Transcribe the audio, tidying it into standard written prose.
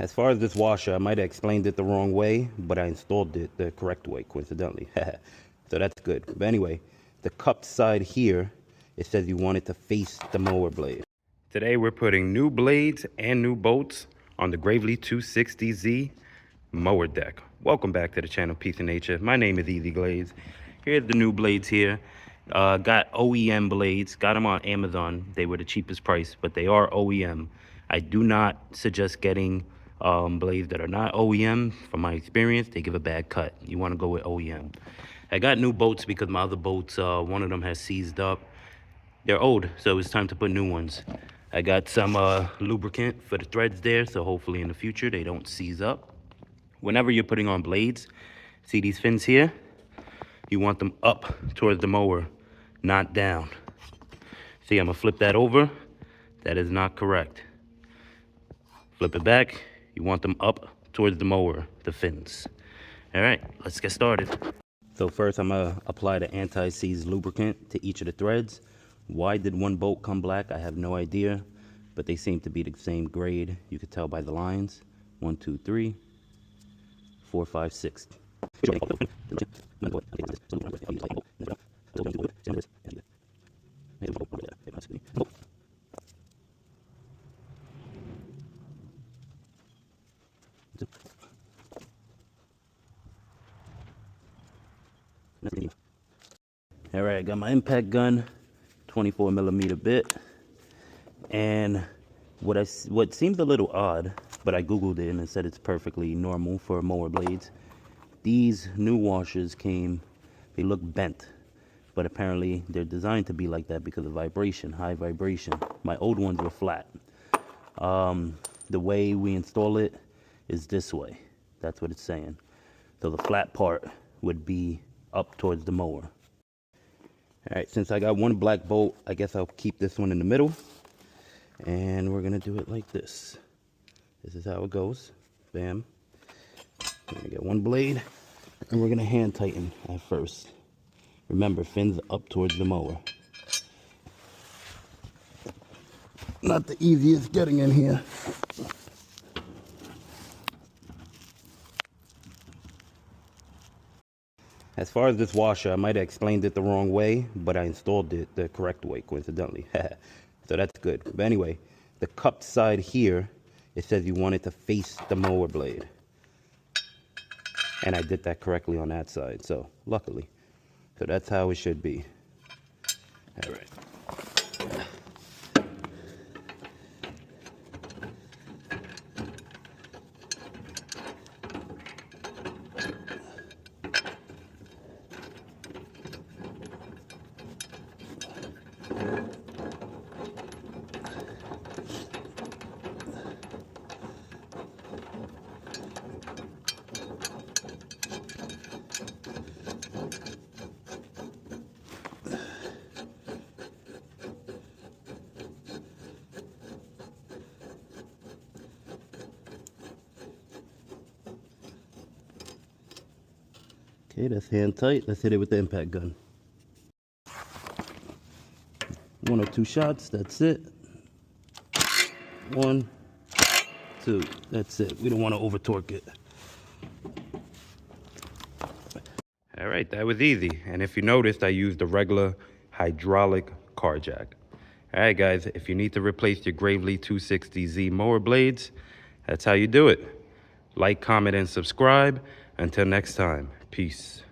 As far as this washer, I might have explained it the wrong way, but I installed it the correct way, coincidentally. So that's good. But anyway, the cupped side here, it says you want it to face the mower blade. Today we're putting new blades and new bolts on the Gravely 260Z mower deck. Welcome back to the channel, Peace and Nature. My name is Easy Glades. Here's the new blades here. Got OEM blades, got them on Amazon. They were the cheapest price, but they are OEM. I do not suggest getting blades that are not OEM. From my experience, they give a bad cut. You want to go with OEM. I got new bolts because my other bolts, one of them has seized up. They're old, so it's time to put new ones. I got some lubricant for the threads there, so hopefully in the future they don't seize up. Whenever you're putting on blades, see these fins here? You want them up towards the mower, not down. See, I'm gonna flip that over. That is not correct. Flip it back. You want them up towards the mower, the fins. All right, let's get started. So first I'm gonna apply the anti-seize lubricant to each of the threads. Why did one bolt come black? I have no idea, but they seem to be the same grade. You could tell by the lines. 1, 2, 3, 4, 5, 6. All right, I got my impact gun, 24mm bit, and what seems a little odd, but I googled it and it said it's perfectly normal for mower blades. These new washers came, they look bent, but apparently they're designed to be like that because of vibration, high vibration. My old ones were flat. The way we install it is this way. That's what it's saying. So the flat part would be up towards the mower. All right, since I got one black bolt, I guess I'll keep this one in the middle. And we're gonna do it like this. This is how it goes. Bam. We're gonna get one blade, and we're gonna hand tighten at first. Remember, fins up towards the mower. Not the easiest getting in here. As far as this washer, I might have explained it the wrong way, but I installed it the correct way, coincidentally. So that's good. But anyway, the cupped side here, it says you want it to face the mower blade. And I did that correctly on that side, so luckily. So that's how it should be. All right. Okay, that's hand tight. Let's hit it with the impact gun. 1 or 2 shots, that's it. 1, 2, that's it. We don't want to over torque it. All right, that was easy. And if you noticed, I used a regular hydraulic car jack. All right, guys, if you need to replace your Gravely 260Z mower blades, that's how you do it. Like, comment, and subscribe. Until next time, peace.